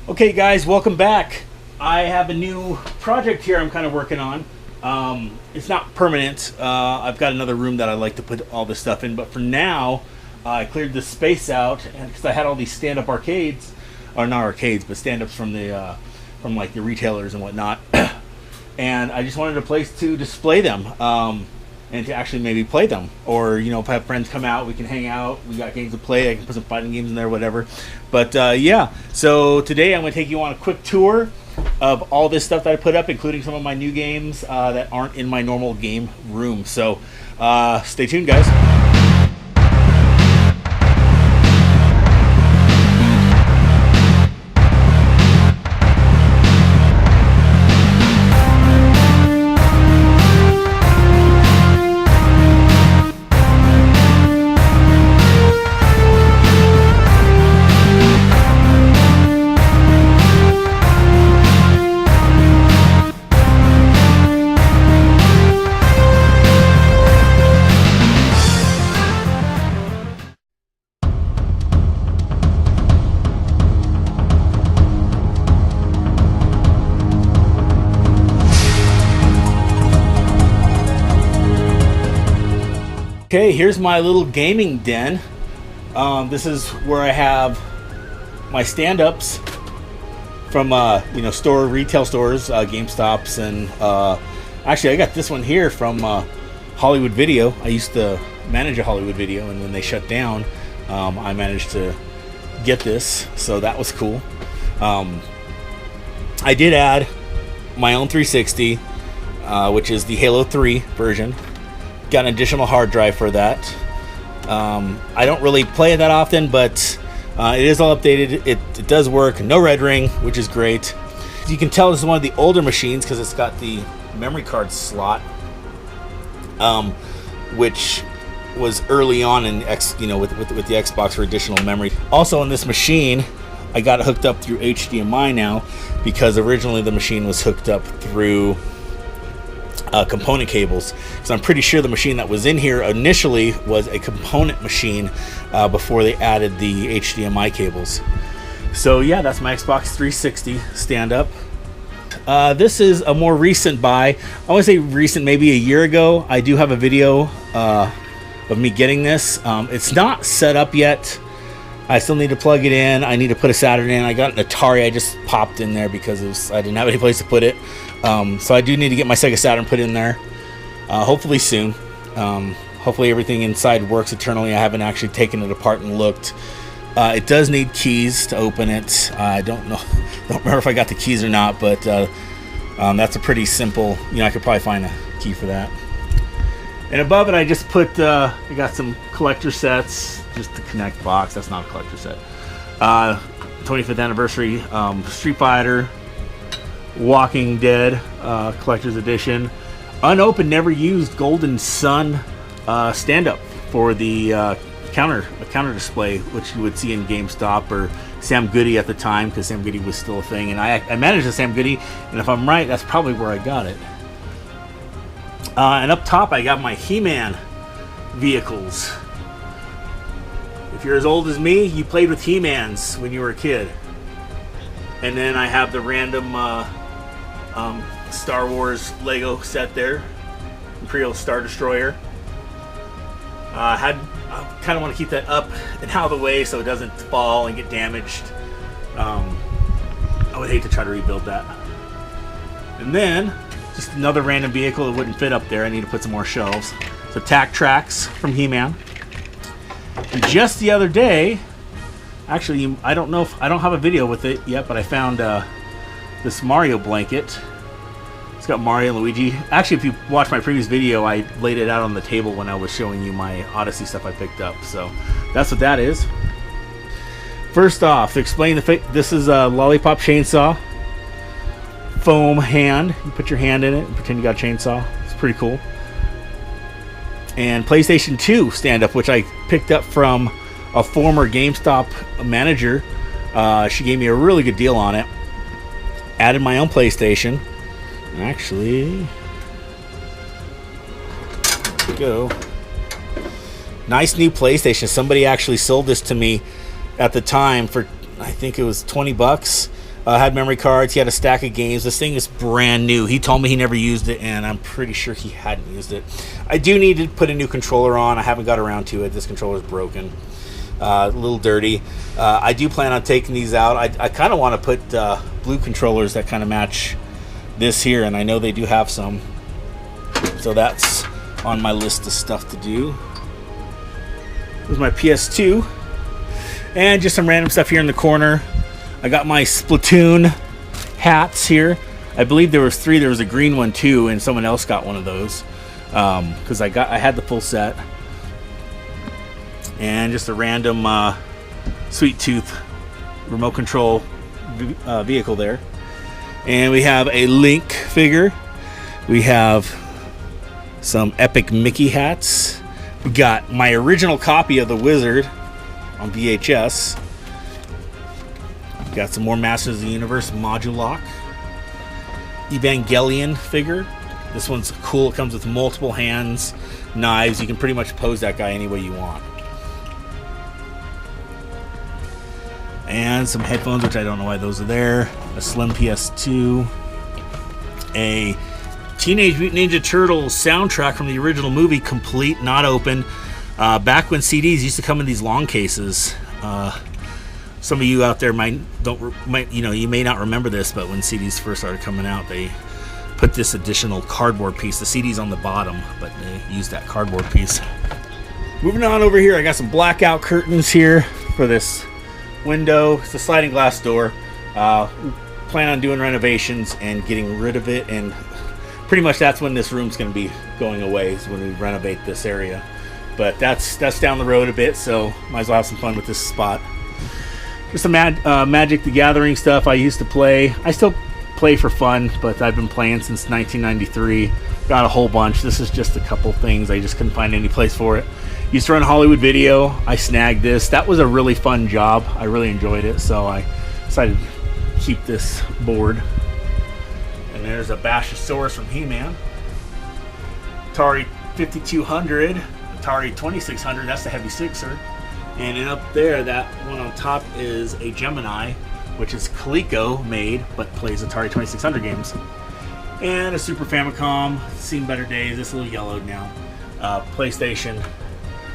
Okay guys, welcome back. I have a new project here I'm kind of working on. It's not permanent. I've got another room that I like to put all this stuff in, but for now, I cleared this space out because I had all these stand-up arcades, or not arcades, but stand-ups from the from like the retailers and whatnot, and I just wanted a place to display them. And to actually maybe play them, or if I have friends come out, we can hang out. We got games to play. I can put some fighting games in there, whatever. But yeah, so today I'm going to take you on a quick tour of all this stuff that I put up, including some of my new games that aren't in my normal game room. So stay tuned, guys. Okay, here's my little gaming den. This is where I have my stand-ups from retail stores, GameStops, and actually I got this one here from Hollywood Video. I used to manage a Hollywood Video, and when they shut down, I managed to get this, so that was cool. I did add my own 360, which is the Halo 3 version. Got an additional hard drive for that. I don't really play it that often, but it is all updated. It does work. No red ring, which is great. You can tell this is one of the older machines because it's got the memory card slot, which was early on in with the Xbox for additional memory. Also, on this machine, I got it hooked up through HDMI now because originally the machine was hooked up through component cables, because I'm pretty sure the machine that was in here initially was a component machine before they added the HDMI cables. So yeah, that's my Xbox 360 stand-up. This is a more recent buy. I want to say recent, maybe a year ago. I do have a video of me getting this. It's not set up yet. I still need to plug it in. I need to put a Saturn in. I got an Atari. I just popped in there because I didn't have any place to put it. So I do need to get my Sega Saturn put in there. Hopefully soon. Hopefully everything inside works eternally. I haven't actually taken it apart and looked. It does need keys to open it. I don't remember if I got the keys or not, but that's a pretty simple. I could probably find a key for that. And above it, I just put. I got some collector sets. Just the Connect box. That's not a collector set. 25th anniversary Street Fighter, Walking Dead collector's edition, unopened, never used Golden Sun stand-up for the counter display, which you would see in GameStop or Sam Goody at the time, because Sam Goody was still a thing, and I managed a Sam Goody, and if I'm right, that's probably where I got it. And up top, I got my He-Man vehicles. If you're as old as me, you played with He-Mans when you were a kid. And then I have the random Star Wars Lego set there, Imperial Star Destroyer. I kind of want to keep that up and out of the way so it doesn't fall and get damaged. I would hate to try to rebuild that. And then just another random vehicle that wouldn't fit up there. I need to put some more shelves. So Tac Tracks from He-Man. And just the other day, actually, I don't have a video with it yet, but I found this Mario blanket. It's got Mario and Luigi. Actually, if you watch my previous video, I laid it out on the table when I was showing you my Odyssey stuff I picked up. So that's what that is. First off, to explain this is a Lollipop chainsaw. Foam hand. You put your hand in it and pretend you got a chainsaw. It's pretty cool. And PlayStation 2 stand-up, which I picked up from a former GameStop manager. She gave me a really good deal on it. Added my own PlayStation. Actually, there we go. Nice new PlayStation. Somebody actually sold this to me at the time for I think it was 20 bucks. Had memory cards. He had a stack of games. This thing is brand new. He told me he never used it, and I'm pretty sure he hadn't used it. I do need to put a new controller on. I haven't got around to it. This controller is broken. A little dirty. I do plan on taking these out. I kind of want to put blue controllers that kind of match this here, and I know they do have some. So that's on my list of stuff to do. Here's my PS2. And just some random stuff here in the corner. I got my Splatoon hats here. I believe there was 3. There was a green one too, and someone else got one of those. Because I had the full set. And just a random Sweet Tooth remote control vehicle there. And we have a Link figure. We have some epic Mickey hats. We got my original copy of The Wizard on VHS. Got some more Masters of the Universe Modulock. Evangelion figure. This one's cool. It comes with multiple hands, knives. You can pretty much pose that guy any way you want. And some headphones, which I don't know why those are there. A slim PS2. A Teenage Mutant Ninja Turtles soundtrack from the original movie, complete, not open. Back when CDs used to come in these long cases. Some of you out there you may not remember this, but when CDs first started coming out, they put this additional cardboard piece. The CD's on the bottom, but they used that cardboard piece. Moving on over here, I got some blackout curtains here for this window. It's a sliding glass door. Plan on doing renovations and getting rid of it, and pretty much that's when this room's going to be going away, is when we renovate this area. But that's down the road a bit, so might as well have some fun with this spot. Just some Magic the Gathering stuff I used to play. I still play for fun, but I've been playing since 1993. Got a whole bunch. This is just a couple things. I just couldn't find any place for it. Used to run Hollywood Video. I snagged this. That was a really fun job. I really enjoyed it, so I decided to keep this board. And there's a Bashosaurus from He-Man. Atari 5200. Atari 2600. That's the heavy sixer. And then up there, that one on top is a Gemini, which is Coleco made, but plays Atari 2600 games. And a Super Famicom, seen better days. It's a little yellowed now. PlayStation,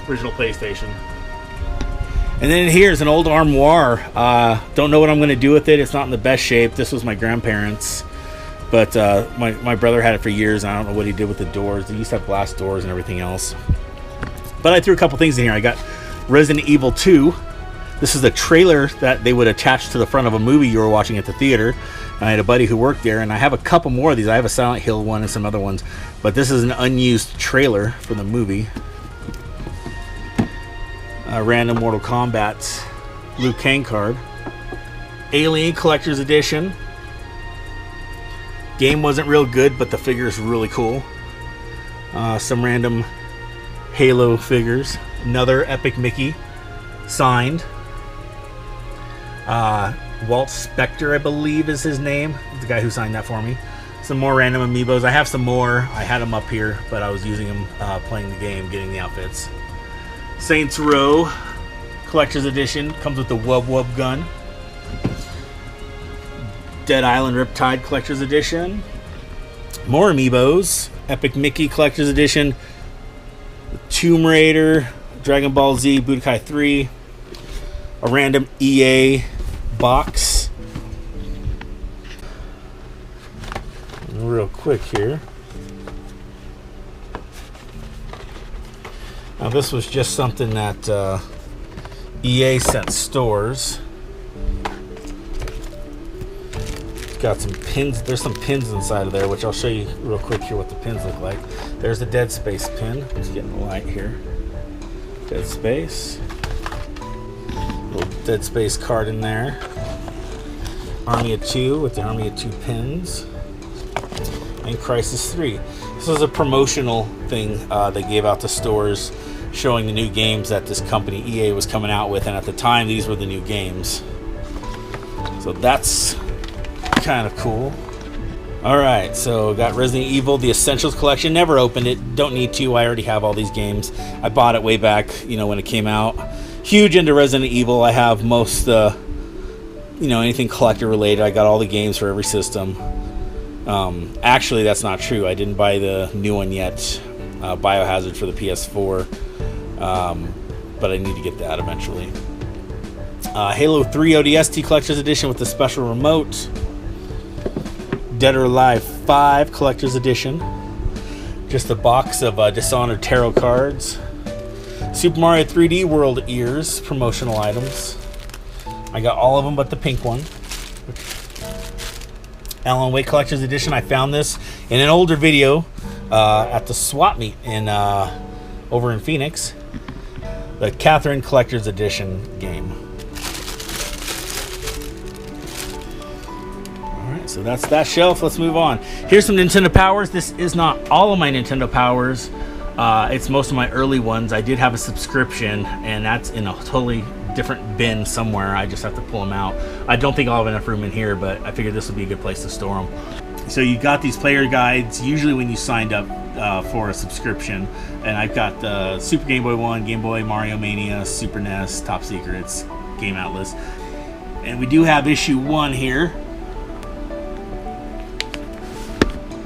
original PlayStation. And then here's an old armoire. Don't know what I'm going to do with it. It's not in the best shape. This was my grandparents', but my brother had it for years. And I don't know what he did with the doors. They used to have glass doors and everything else. But I threw a couple things in here. I got Resident Evil 2. This is a trailer that they would attach to the front of a movie you were watching at the theater. I had a buddy who worked there, and I have a couple more of these. I have a Silent Hill one and some other ones, but this is an unused trailer for the movie. A random Mortal Kombat Liu Kang card. Alien Collector's Edition. Game wasn't real good, but the figure is really cool. Some random Halo figures. Another Epic Mickey signed. Walt Spector, I believe is his name, the guy who signed that for me. Some more random amiibos. I have some more. I had them up here, but I was using them playing the game, getting the outfits. Saints Row Collector's Edition comes with the Wub Wub gun. Dead Island Riptide Collector's Edition. More amiibos. Epic Mickey Collector's Edition. Tomb Raider, Dragon Ball Z, Budokai 3. A random EA box. Real quick here. Now this was just something that EA sent stores. It's got some pins. There's some pins inside of there, which I'll show you real quick here what the pins look like. There's the Dead Space pin. Just getting the light here. Dead Space. Little Dead Space card in there. Army of 2 with the Army of 2 pins. And Crisis 3. This was a promotional thing they gave out to stores showing the new games that this company EA was coming out with, and at the time these were the new games. So that's kind of cool. Alright, so got Resident Evil, the Essentials Collection. Never opened it, don't need to. I already have all these games. I bought it way back, when it came out. Huge into Resident Evil. I have most you know, anything collector related. I got all the games for every system. Actually, that's not true. I didn't buy the new one yet, Biohazard for the PS4, but I need to get that eventually. Halo 3 ODST Collector's Edition with the special remote. Dead or Alive 5 Collector's Edition. Just a box of Dishonored tarot cards. Super Mario 3D World ears, promotional items. I got all of them but the pink one. Alan Wake Collector's Edition. I found this in an older video at the swap meet in over in Phoenix. The Catherine Collector's Edition game. Alright, so that's that shelf. Let's move on. Here's some Nintendo Powers. This is not all of my Nintendo Powers. It's most of my early ones. I did have a subscription, and that's in a totally different bin somewhere. I just have to pull them out. I don't think I'll have enough room in here, but I figured this would be a good place to store them. So you got these player guides usually when you signed up for a subscription, and I've got the Super Game Boy 1, Game Boy, Mario Mania, Super NES, Top Secrets, Game Atlas, and we do have issue 1 here.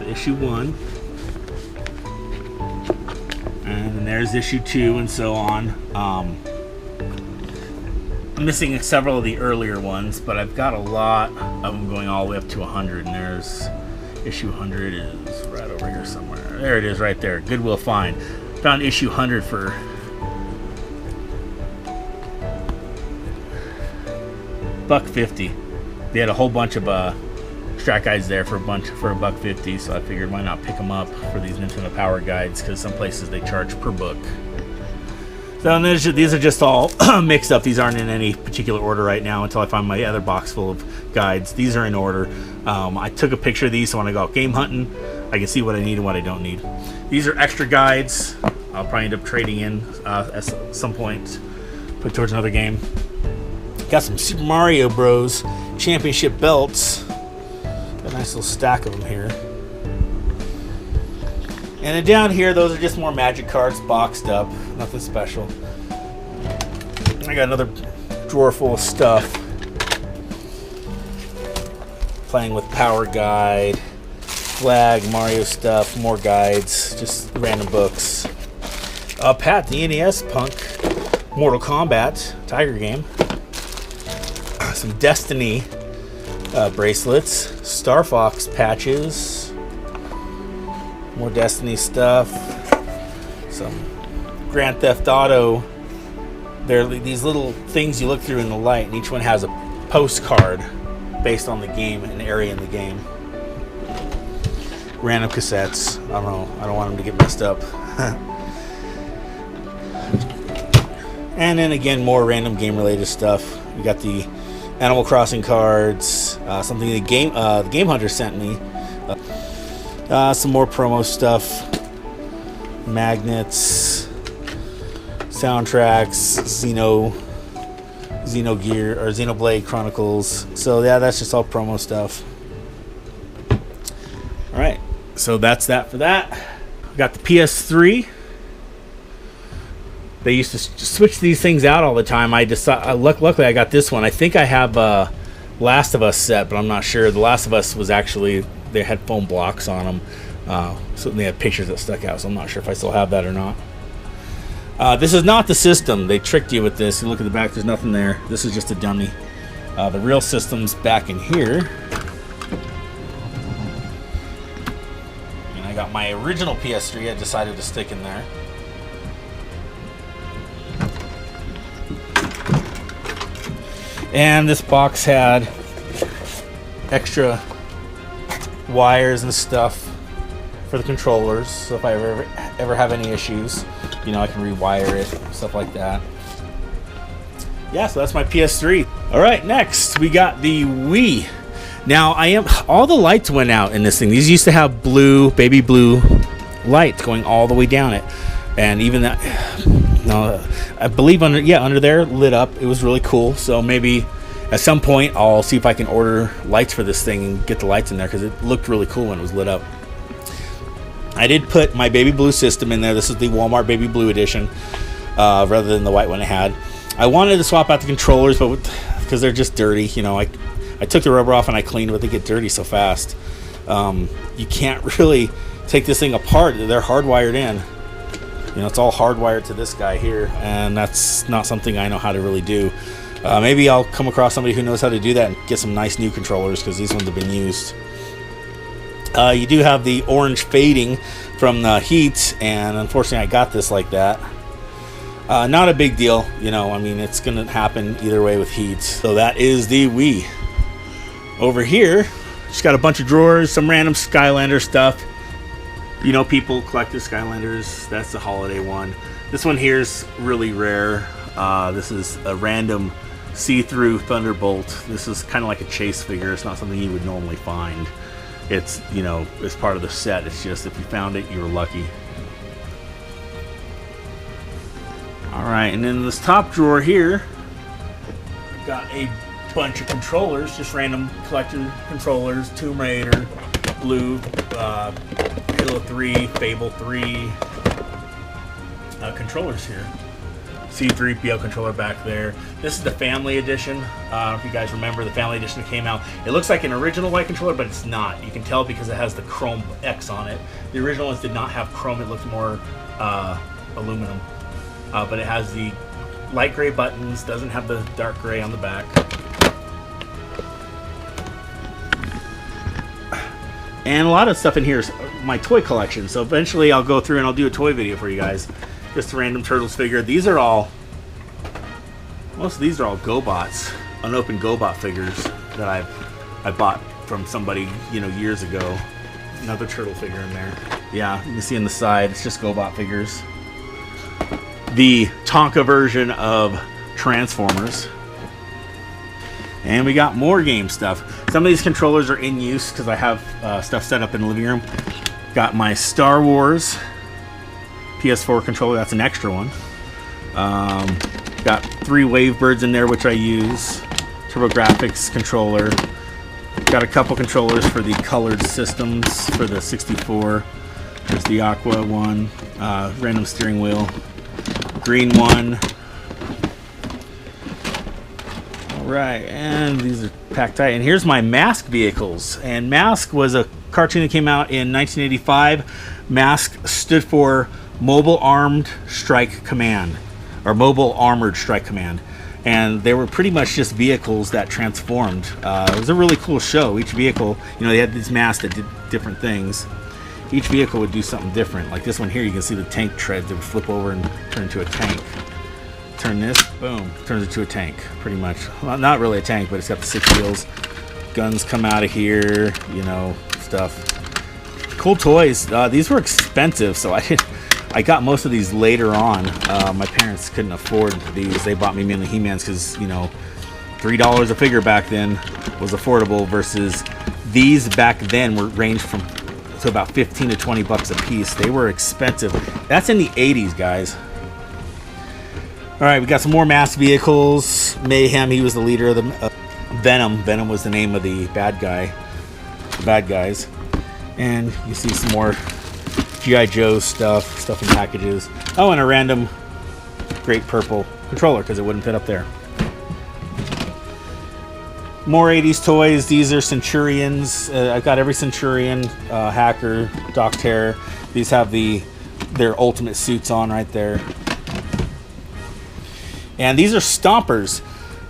Issue 1, and then there's issue 2, and so on. I'm missing several of the earlier ones, but I've got a lot of them going all the way up to 100, and there's issue 100 is right over here somewhere. There it is, right there. Goodwill find. Found issue 100 for $1.50. They had a whole bunch of strat guides there for $1.50, so I figured why not pick them up for these Nintendo Power guides, because some places they charge per book. So and these are just all mixed up. These aren't in any particular order right now until I find my other box full of guides. These are in order. I took a picture of these so when I go out game hunting, I can see what I need and what I don't need. These are extra guides. I'll probably end up trading in at some point, put towards another game. Got some Super Mario Bros. Championship belts. A nice little stack of them here. And then down here, those are just more magic cards boxed up. Nothing special. I got another drawer full of stuff. Playing with Power Guide, Flag, Mario stuff, more guides, just random books. Pat, the NES Punk, Mortal Kombat, Tiger game. Some Destiny bracelets, Star Fox patches. More Destiny stuff. Some Grand Theft Auto. There are these little things you look through in the light, and each one has a postcard based on the game, an area in the game. Random cassettes. I don't know. I don't want them to get messed up. And then again, more random game-related stuff. We got the Animal Crossing cards. Something the Game Hunter sent me. Some more promo stuff, magnets, soundtracks, Xenogear or Xenoblade Chronicles. So yeah, that's just all promo stuff. All right, so that's that for that. We got the PS3. They used to switch these things out all the time. Luckily I got this one. I think I have Last of Us set, but I'm not sure. The Last of Us was actually, they had foam blocks on them, so they had pictures that stuck out, so I'm not sure if I still have that or not. This is not the system. They tricked you with this. You look at the back, there's nothing there. This is just a dummy. The real system's back in here. And I got my original PS3 I decided to stick in there. And this box had extra wires and stuff for the controllers, so if I ever have any issues, you know, I can rewire it, stuff like that. Yeah, so that's my PS3. All right, next we got the Wii. Now all the lights went out in this thing. These used to have blue, baby blue lights going all the way down it, and even that. No, I believe under there lit up. It was really cool. So maybe at some point I'll see if I can order lights for this thing and get the lights in there, because it looked really cool when it was lit up. I did put my baby blue system in there. This is the Walmart baby blue edition, rather than the white one I had. I wanted to swap out the controllers, but with because they're just dirty. You know, I took the rubber off and I cleaned, but they get dirty so fast. You can't really take this thing apart. They're hardwired in. You know, it's all hardwired to this guy here, and that's not something I know how to really do. Maybe I'll come across somebody who knows how to do that and get some nice new controllers, because these ones have been used. You do have the orange fading from the heat, and unfortunately I got this like that. Not a big deal, you know, I mean, it's going to happen either way with heat. So that is the Wii. Over here, just got a bunch of drawers, some random Skylander stuff. You know, people collected Skylanders. That's the holiday one. This one here is really rare. This is a random see-through Thunderbolt. This is kind of like a chase figure. It's not something you would normally find. It's, you know, it's part of the set. It's just if you found it, you were lucky. Alright, and in this top drawer here, I've got a bunch of controllers, just random collector controllers, Tomb Raider, Blue, Halo 3, Fable 3 controllers here. C3PO controller back there. This is the Family Edition. If you guys remember, the Family Edition that came out. It looks like an original white controller, but it's not. You can tell because it has the chrome X on it. The original ones did not have chrome. It looked more aluminum. But it has the light gray buttons, doesn't have the dark gray on the back. And a lot of stuff in here is my toy collection. So eventually I'll go through and I'll do a toy video for you guys. Just a random Turtles figure. These are all, most of these are all GoBots, unopened GoBot figures that I bought from somebody, you know, years ago. Another turtle figure in there. Yeah, you can see on the side, it's just GoBot figures. The Tonka version of Transformers. And we got more game stuff. Some of these controllers are in use because I have stuff set up in the living room. Got my Star Wars PS4 controller. That's an extra one. Got 3 Wavebirds in there, which I use. TurboGrafx controller. Got a couple controllers for the colored systems for the 64. There's the Aqua one. Random steering wheel. Green one. Alright, and these are packed tight. And here's my m.a.s.k vehicles. And m.a.s.k was a cartoon that came out in 1985. m.a.s.k stood for Mobile Armed Strike Command, or Mobile Armored Strike Command. And they were pretty much just vehicles that transformed. It was a really cool show. Each vehicle, you know, they had these masks that did different things. Each vehicle would do something different. Like this one here, you can see the tank treads that would flip over and turn into a tank. Turn this, boom, turns into a tank, pretty much. Well, not really a tank, but it's got the 6 wheels. Guns come out of here, you know, stuff. Cool toys. These were expensive, so I got most of these later on. My parents couldn't afford these. They bought me mainly He-Mans because, you know, $3 a figure back then was affordable, versus these back then were ranged from to about 15 to 20 bucks a piece. They were expensive. That's in the 80s, guys. All right, we got some more m.a.s.k vehicles. Mayhem, he was the leader of the Venom. Venom was the name of the bad guy. The bad guys. And you see some more G.I. Joe stuff in packages. Oh, and a random great purple controller because it wouldn't fit up there. More 80s toys. These are Centurions. I've got every Centurion, Hacker, Doc Terror. These have their ultimate suits on right there. And these are Stompers.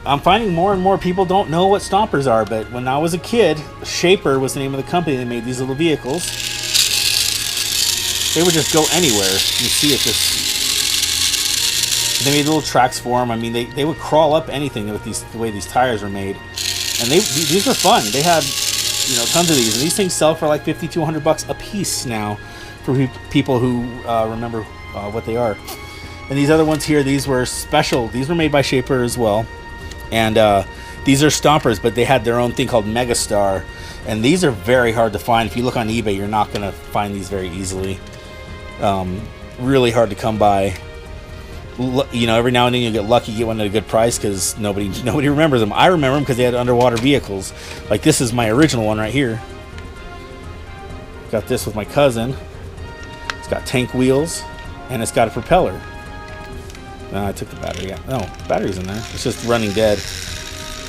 I'm finding more and more people don't know what Stompers are, but when I was a kid, Shaper was the name of the company that made these little vehicles. They would just go anywhere. You see it just... They made little tracks for them. I mean, they would crawl up anything with the way these tires were made. And these were fun. They had, you know, tons of these. And these things sell for like 50 to 100 bucks a piece now for people who remember what they are. And these other ones here, these were special. These were made by Shaper as well. And these are Stompers, but they had their own thing called Megastar. And these are very hard to find. If you look on eBay, you're not going to find these very easily. Really hard to come by. You know, every now and then you'll get lucky, get one at a good price, because nobody remembers them. I remember them because they had underwater vehicles. Like this is my original one right here. Got this with my cousin. It's got tank wheels, and it's got a propeller. I took the battery out. No, battery's in there. It's just running dead.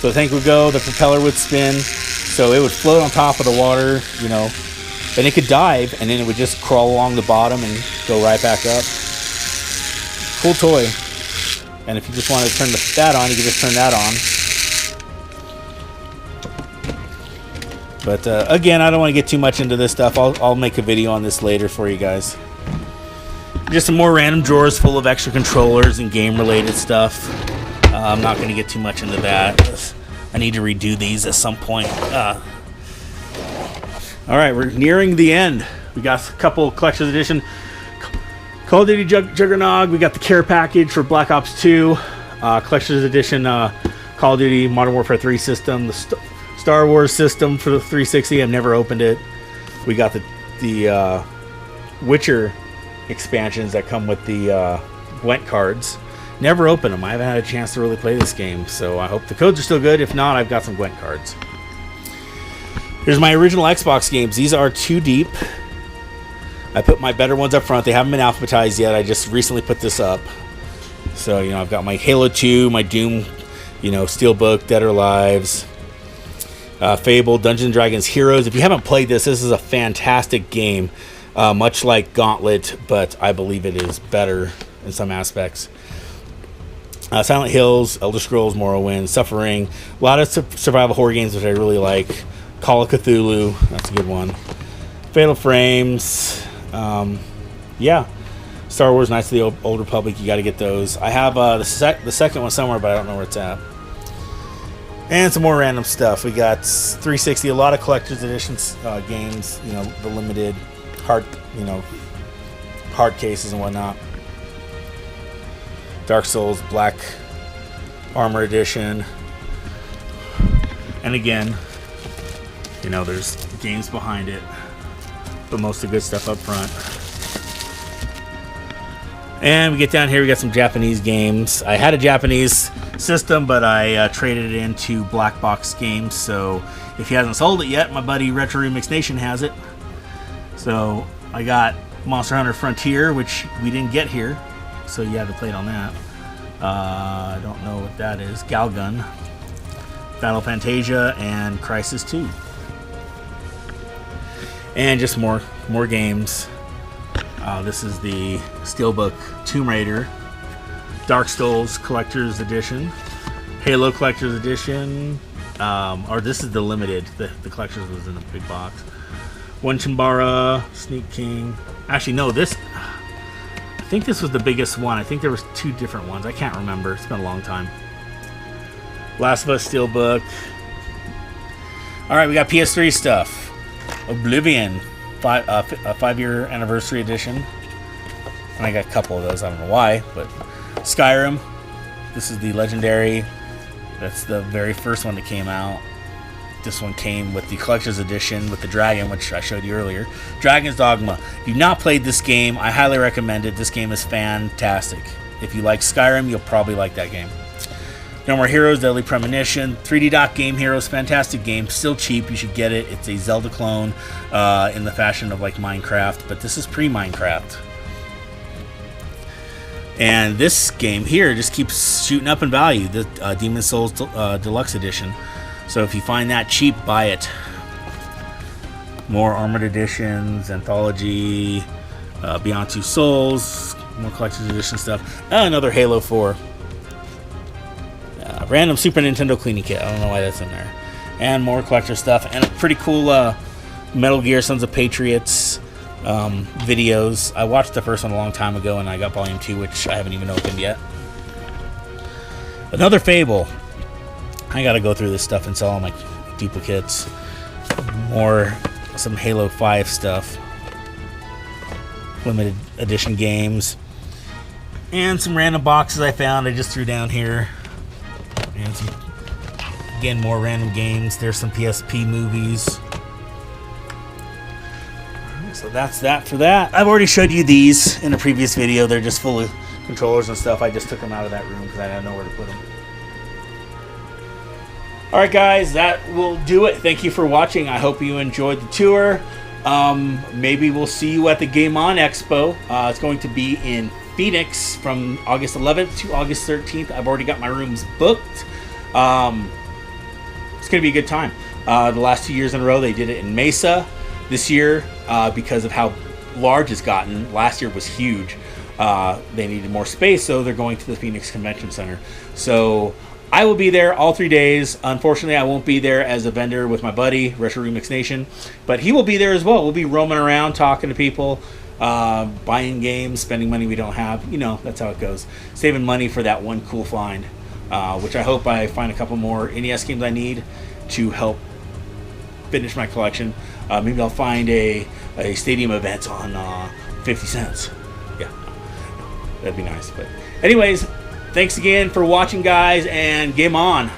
So the tank would go, the propeller would spin, so it would float on top of the water, you know, and it could dive, and then it would just crawl along the bottom and go right back up. Cool toy. And if you just want to turn that on, you can just turn that on. But again, I don't want to get too much into this stuff. I'll make a video on this later for you guys. Just some more random drawers full of extra controllers and game-related stuff. I'm not going to get too much into that. I need to redo these at some point. Alright, we're nearing the end. We got a couple Collector's Edition Call of Duty Juggernog. We got the care package for Black Ops 2. Collector's Edition Call of Duty Modern Warfare 3 system. The Star Wars system for the 360. I've never opened it. We got the Witcher expansions that come with the Gwent cards. Never opened them. I haven't had a chance to really play this game, so I hope the codes are still good. If not, I've got some Gwent cards. Here's my original Xbox games. These are too deep. I put my better ones up front. They haven't been alphabetized yet. I just recently put this up. So, you know, I've got my Halo 2, my Doom, you know, Steelbook, Dead or Alive, Fable, Dungeons & Dragons Heroes. If you haven't played this, this is a fantastic game. Much like Gauntlet, but I believe it is better in some aspects. Silent Hills, Elder Scrolls, Morrowind, Suffering, a lot of survival horror games which I really like. Call of Cthulhu, that's a good one. Fatal Frames, yeah. Star Wars Knights of the Old Republic, you got to get those. I have the second one somewhere, but I don't know where it's at. And some more random stuff. We got 360, a lot of collector's editions games, you know, the limited hard cases and whatnot. Dark Souls Black Armor Edition. And again, you know, there's games behind it, but most of the good stuff up front. And we get down here, we got some Japanese games. I had a Japanese system, but I traded it into Black Box Games. So if he hasn't sold it yet, my buddy Retro Remix Nation has it. So I got Monster Hunter Frontier, which we didn't get here, so you have to play it on that. I don't know what that is. Galgun, Battle Fantasia, and Crisis 2. And just more games. This is the Steelbook Tomb Raider, Dark Souls Collector's Edition, Halo Collector's Edition, or this is the limited. The Collector's was in a big box. One Chimbara, Sneak King. Actually, no, this. I think this was the biggest one. I think there was two different ones. I can't remember. It's been a long time. Last of Us Steelbook. All right, we got PS3 stuff. Oblivion, a 5-year anniversary edition. And I got a couple of those. I don't know why, but Skyrim. This is the legendary. That's the very first one that came out. This one came with the collector's edition with the dragon, which I showed you earlier. Dragon's Dogma. If you've not played this game, I highly recommend it. This game is fantastic. If you like Skyrim, you'll probably like that game. No More Heroes, Deadly Premonition. 3D Doc Game Heroes, fantastic game. Still cheap, you should get it. It's a Zelda clone in the fashion of like Minecraft, but this is pre-Minecraft. And this game here just keeps shooting up in value. The Demon's Souls Deluxe Edition. So if you find that cheap, buy it. More Armored Editions, Anthology, Beyond Two Souls, more Collector's Edition stuff. Another Halo 4. Random Super Nintendo cleaning kit. I don't know why that's in there. And more collector stuff. And a pretty cool Metal Gear Sons of Patriots videos. I watched the first one a long time ago, and I got Volume 2, which I haven't even opened yet. Another Fable. I gotta go through this stuff and sell all my duplicates. Some Halo 5 stuff. Limited edition games. And some random boxes I found I just threw down here. And some, again, more random games. There's some PSP movies. Alright, so that's that for that. I've already showed you these in a previous video. They're just full of controllers and stuff. I just took them out of that room because I didn't know where to put them. Alright guys, that will do it. Thank you for watching. I hope you enjoyed the tour. Maybe we'll see you at the Game On Expo. It's going to be in Phoenix from August 11th to August 13th. I've already got my rooms booked. going to be a good time. The last 2 years in a row, they did it in Mesa. This year, because of how large it's gotten, last year was huge. They needed more space, so they're going to the Phoenix Convention Center. So I will be there all 3 days. Unfortunately, I won't be there as a vendor with my buddy, Retro Remix Nation, but he will be there as well. We'll be roaming around, talking to people, buying games, spending money we don't have. You know, that's how it goes. Saving money for that one cool find, which I hope I find a couple more NES games I need to help finish my collection. Maybe I'll find a stadium event on 50 cents. Yeah, that'd be nice. But anyways, thanks again for watching, guys, and game on.